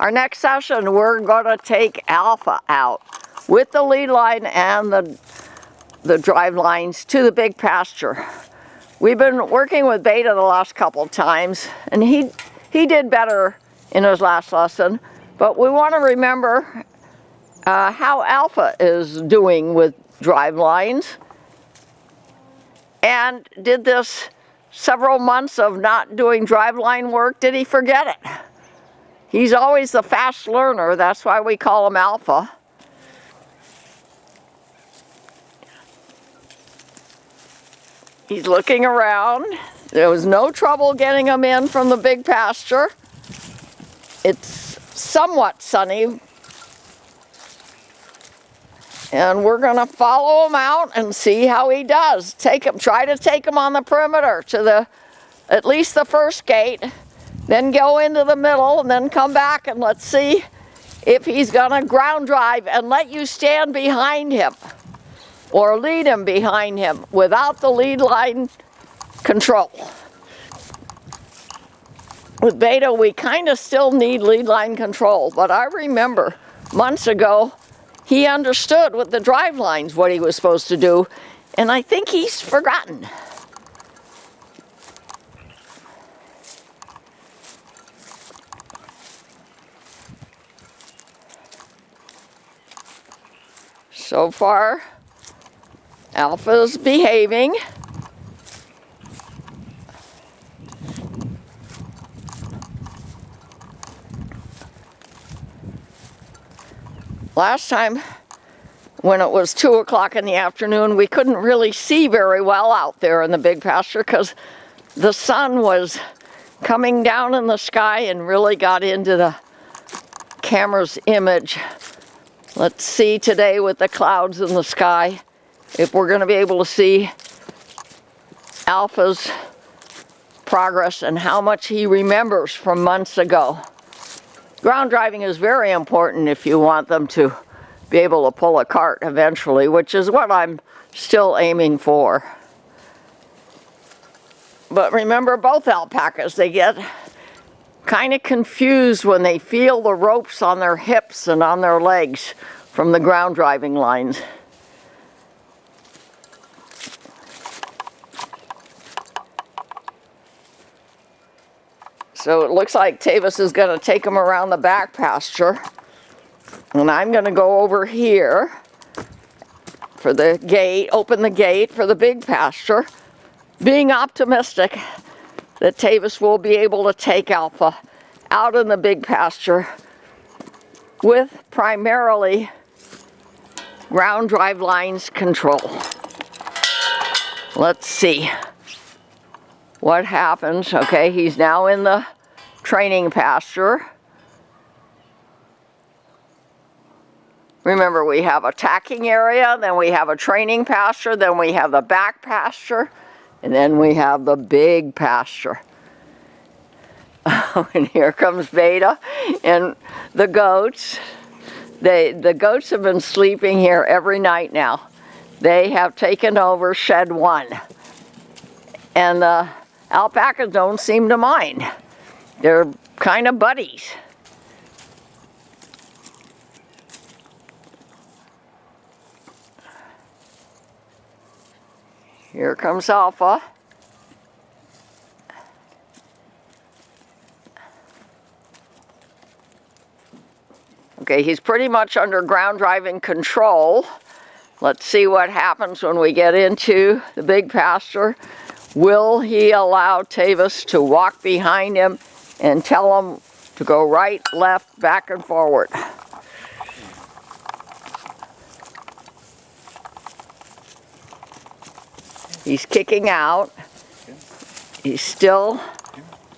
Our next session, we're going to take Alpha out with the lead line and the drive lines to the big pasture. We've been working with Beta the last couple of times, and he did better in his last lesson, but we want to remember how Alpha is doing with drive lines. And did this several months of not doing drive line work, did he forget it? He's always the fast learner, that's why we call him Alpha. He's looking around. There was no trouble getting him in from the big pasture. It's somewhat sunny. And we're going to follow him out and see how he does. Try to take him on the perimeter to at least the first gate. Then go into the middle and then come back and let's see if he's gonna ground drive and let you stand behind him or lead him behind him without the lead line control. With Beta, we kind of still need lead line control, but I remember months ago he understood with the drive lines what he was supposed to do, and I think he's forgotten. So far, Alpha's behaving. Last time, when it was 2 o'clock in the afternoon, we couldn't really see very well out there in the big pasture because the sun was coming down in the sky and really got into the camera's image. Let's see today with the clouds in the sky if we're going to be able to see Alpha's progress and how much he remembers from months ago. Ground driving is very important if you want them to be able to pull a cart eventually, which is what I'm still aiming for. But remember, both alpacas, they get kind of confused when they feel the ropes on their hips and on their legs from the ground driving lines. So it looks like Tavis is going to take him around the back pasture. And I'm going to go over here for the gate, open the gate for the big pasture, being optimistic that Tavis will be able to take Alpha out in the big pasture with primarily ground drive lines control. Let's see what happens. Okay, he's now in the training pasture. Remember, we have a tacking area, then we have a training pasture, then we have the back pasture, and then we have the big pasture. And here comes Beta and the goats. The goats have been sleeping here every night now. They have taken over shed 1. And the alpacas don't seem to mind. They're kind of buddies. Here comes Alpha. Okay, he's pretty much under ground driving control. Let's see what happens when we get into the big pasture. Will he allow Tavis to walk behind him and tell him to go right, left, back, and forward? He's kicking out. He's still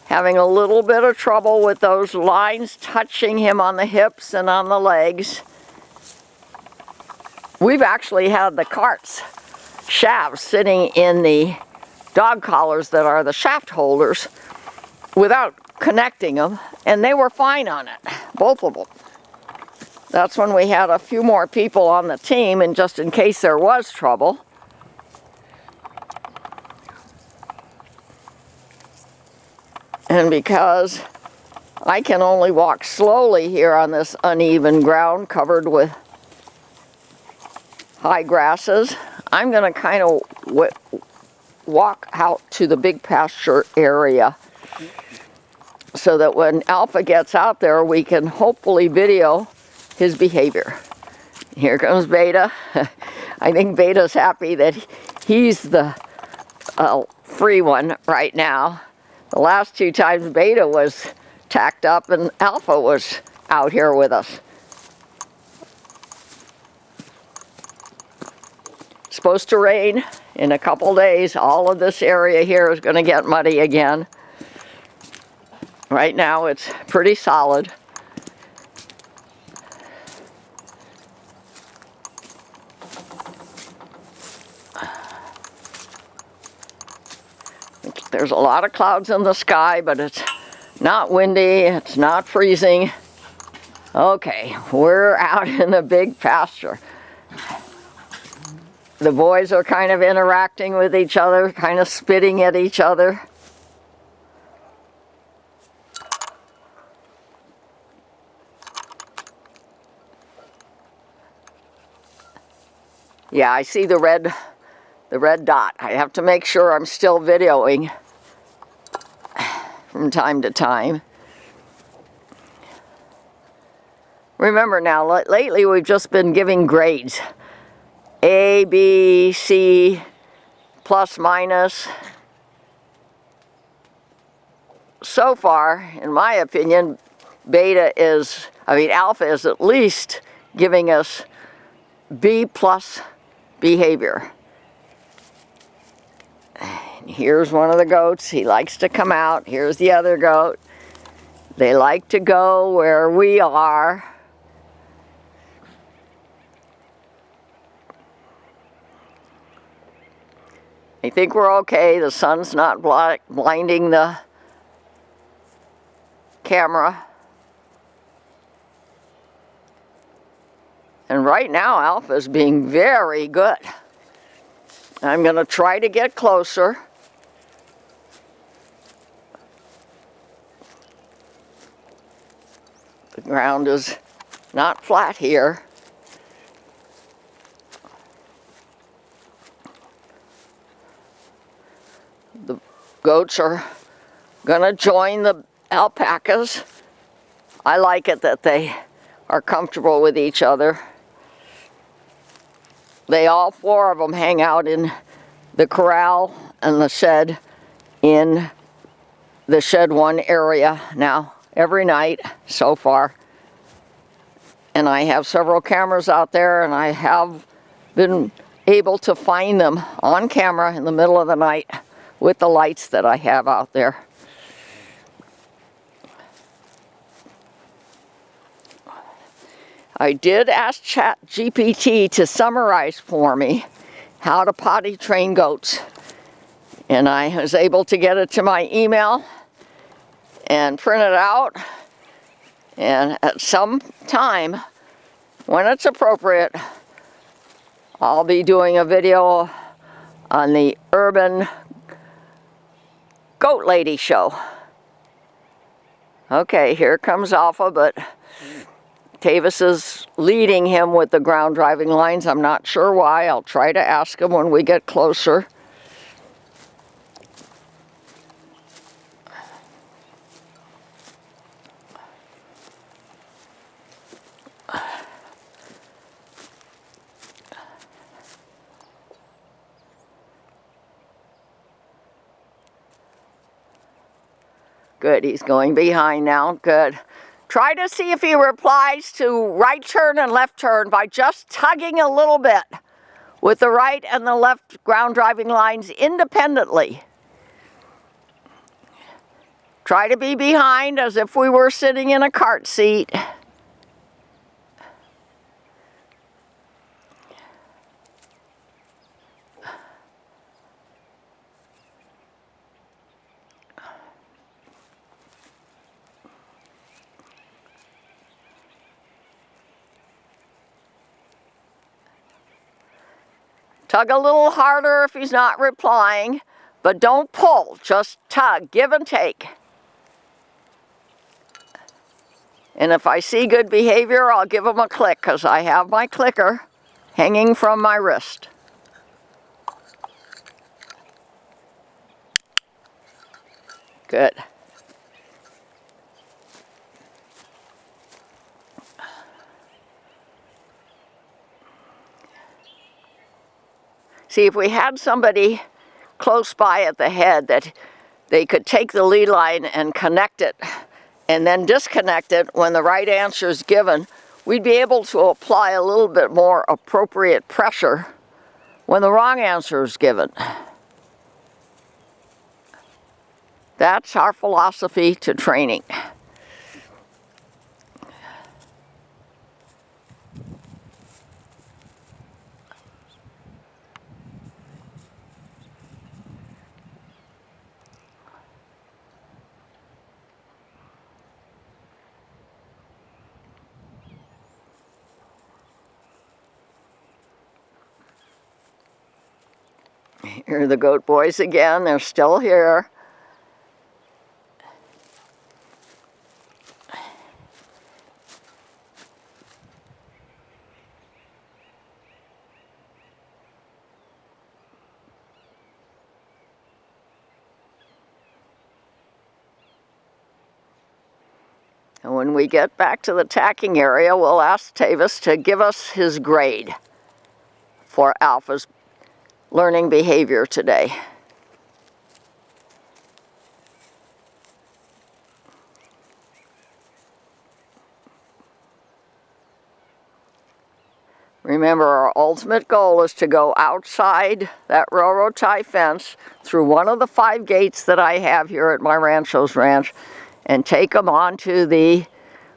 having a little bit of trouble with those lines touching him on the hips and on the legs. We've actually had the carts, shafts, sitting in the dog collars that are the shaft holders without connecting them, and they were fine on it, both of them. That's when we had a few more people on the team, and just in case there was trouble. And because I can only walk slowly here on this uneven ground covered with high grasses. I'm going to kind of walk out to the big pasture area so that when Alpha gets out there, we can hopefully video his behavior. Here comes Beta. I think Beta's happy that he's the free one right now. The last two times Beta was tacked up and Alpha was out here with us. It's supposed to rain in a couple days. All of this area here is going to get muddy again. Right now it's pretty solid. There's a lot of clouds in the sky, but it's not windy, it's not freezing. Okay, we're out in the big pasture. The boys are kind of interacting with each other, kind of spitting at each other. Yeah, I see the red dot. I have to make sure I'm still videoing from time to time. Remember now, lately we've just been giving grades. A, B, C, plus, minus. So far, in my opinion, Alpha is at least giving us B plus behavior. Here's one of the goats. He likes to come out. Here's the other goat. They like to go where we are. I think we're okay. The sun's not blinding the camera. And right now, Alpha's being very good. I'm going to try to get closer. The ground is not flat here. The goats are going to join the alpacas. I like it that they are comfortable with each other. All four of them hang out in the corral and the shed in the shed 1 area now every night so far. And I have several cameras out there, and I have been able to find them on camera in the middle of the night with the lights that I have out there. I did ask ChatGPT to summarize for me how to potty train goats. And I was able to get it to my email and print it out. And at some time, when it's appropriate, I'll be doing a video on the Urban Goat Lady Show. Okay, here comes Alpha, but Tavis is leading him with the ground driving lines. I'm not sure why. I'll try to ask him when we get closer. Good, he's going behind now. Good. Try to see if he replies to right turn and left turn by just tugging a little bit with the right and the left ground driving lines independently. Try to be behind as if we were sitting in a cart seat. Tug a little harder if he's not replying, but don't pull, just tug, give and take. And if I see good behavior, I'll give them a click because I have my clicker hanging from my wrist. Good. See, if we had somebody close by at the head that they could take the lead line and connect it and then disconnect it when the right answer is given, we'd be able to apply a little bit more appropriate pressure when the wrong answer is given. That's our philosophy to training. Here are the goat boys again. They're still here. And when we get back to the tacking area, we'll ask Tavis to give us his grade for Alpha's learning behavior today. Remember, our ultimate goal is to go outside that railroad tie fence through one of the 5 gates that I have here at my Rancho's ranch and take them onto the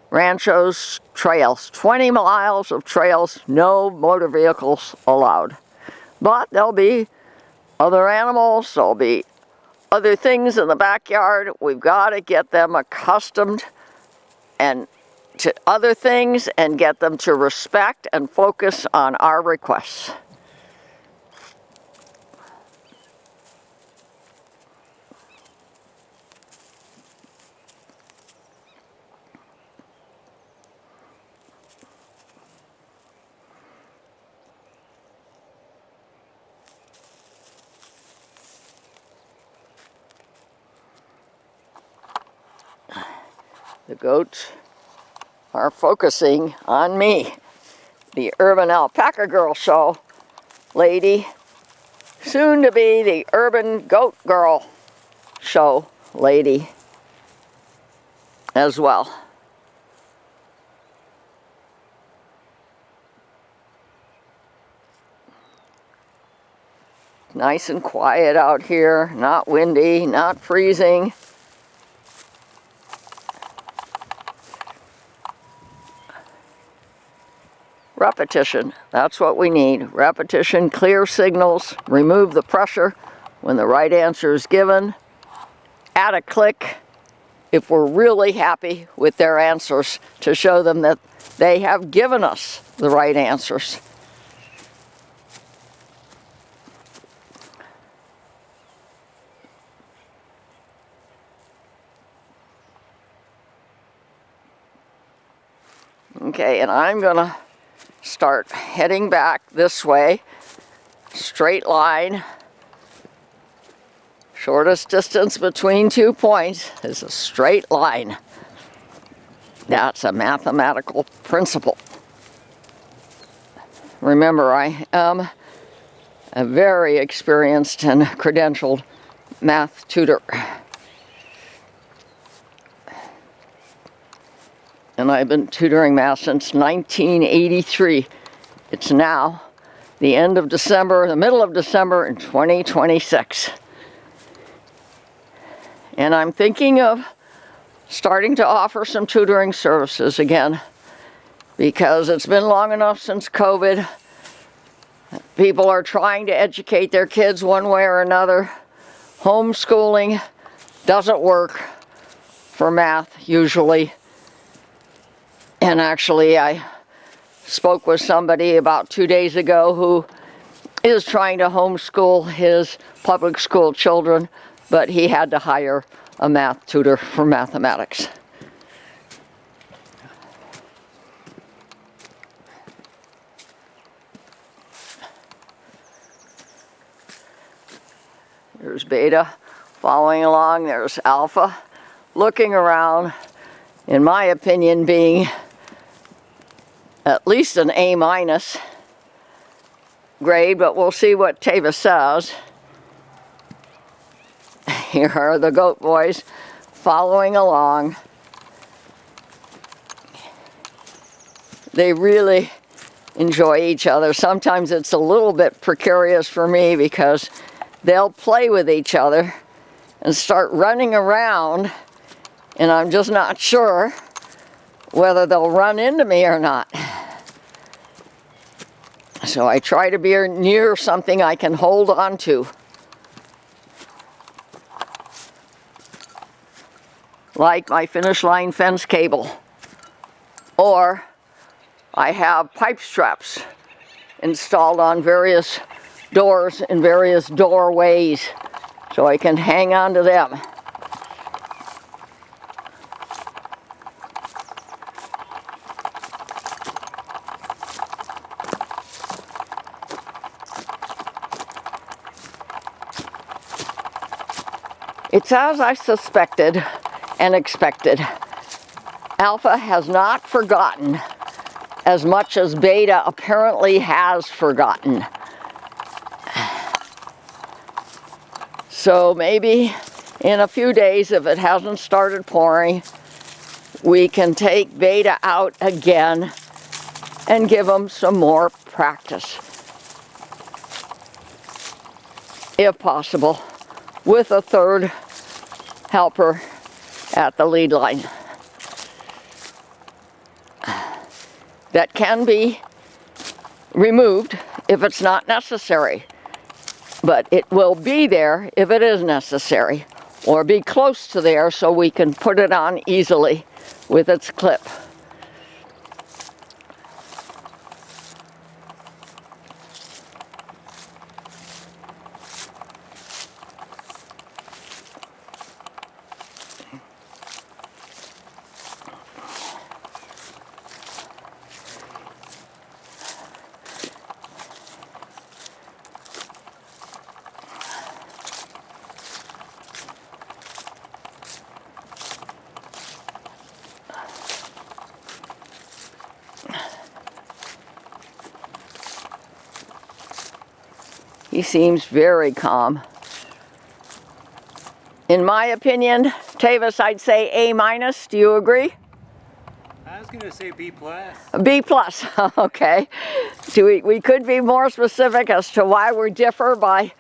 Rancho's trails. 20 miles of trails, no motor vehicles allowed. But there'll be other animals, there'll be other things in the backyard. We've got to get them accustomed and to other things and get them to respect and focus on our requests. The goats are focusing on me, the Urban Alpaca Girl Show lady, soon to be the Urban Goat Girl Show lady as well. Nice and quiet out here, not windy, not freezing. Repetition, that's what we need. Repetition, clear signals, remove the pressure when the right answer is given. Add a click if we're really happy with their answers to show them that they have given us the right answers. Okay, and I'm gonna start heading back this way, straight line. Shortest distance between 2 points is a straight line. That's a mathematical principle. Remember, I am a very experienced and credentialed math tutor. And I've been tutoring math since 1983. It's now the end of December, the middle of December in 2026. And I'm thinking of starting to offer some tutoring services again because it's been long enough since COVID. People are trying to educate their kids one way or another. Homeschooling doesn't work for math usually. And actually, I spoke with somebody about 2 days ago who is trying to homeschool his public school children, but he had to hire a math tutor for mathematics. There's Beta following along. There's Alpha looking around, in my opinion, being at least an A- grade, but we'll see what Tava says. Here are the goat boys following along. They really enjoy each other. Sometimes it's a little bit precarious for me because they'll play with each other and start running around, and I'm just not sure whether they'll run into me or not. So I try to be near something I can hold on to. Like my finish line fence cable. Or I have pipe straps installed on various doors and various doorways so I can hang on to them. It's as I suspected and expected. Alpha has not forgotten as much as Beta apparently has forgotten. So maybe in a few days, if it hasn't started pouring, we can take Beta out again and give him some more practice, if possible, with a third helper at the lead line. That can be removed if it's not necessary, but it will be there if it is necessary, or be close to there so we can put it on easily with its clip. He seems very calm. In my opinion, Tavis, I'd say A-. Do you agree? I was going to say B+. B+, okay. We could be more specific as to why we differ by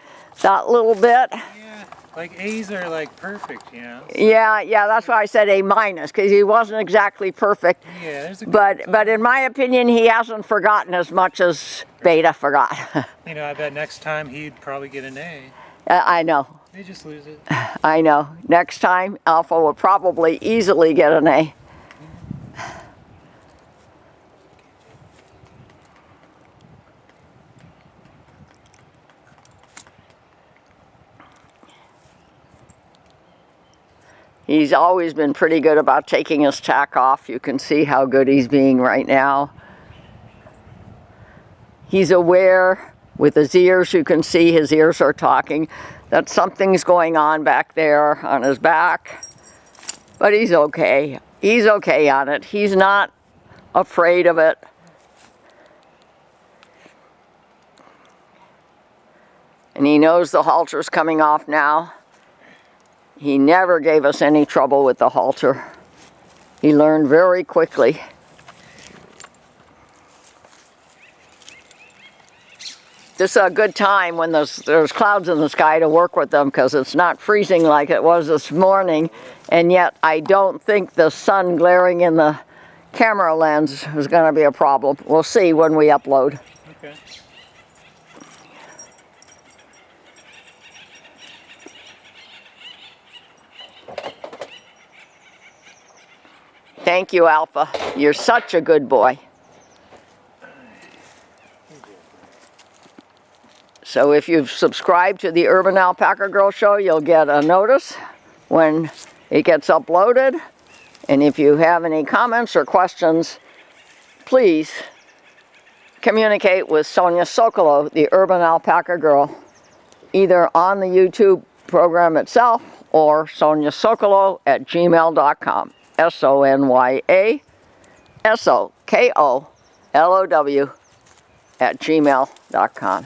that little bit. Yeah, like A's are like perfect, you know? So. Yeah, that's why I said A-, because he wasn't exactly perfect. Yeah, there's a but in my opinion, he hasn't forgotten as much as Beta forgot. You know, I bet next time he'd probably get an A. I know. They just lose it. I know. Next time, Alpha will probably easily get an A. He's always been pretty good about taking his tack off. You can see how good he's being right now. He's aware with his ears. You can see his ears are talking that something's going on back there on his back. But he's okay. He's okay on it. He's not afraid of it. And he knows the halter's coming off now. He never gave us any trouble with the halter. He learned very quickly. This is a good time when there's clouds in the sky to work with them because it's not freezing like it was this morning, and yet I don't think the sun glaring in the camera lens is going to be a problem. We'll see when we upload. Okay. Thank you, Alpha. You're such a good boy. So if you've subscribed to the Urban Alpaca Girl Show, you'll get a notice when it gets uploaded. And if you have any comments or questions, please communicate with Sonia Sokolow, the Urban Alpaca Girl, either on the YouTube program itself, or sonyasokolow@gmail.com. SONYASOKOLOW@gmail.com.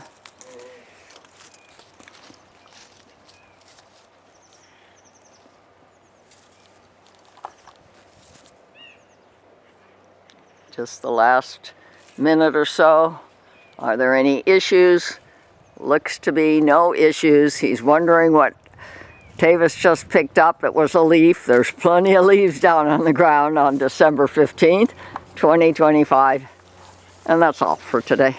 Just the last minute or so. Are there any issues? Looks to be no issues. He's wondering what Tavis just picked up. It was a leaf. There's plenty of leaves down on the ground on December 15th, 2025. And that's all for today.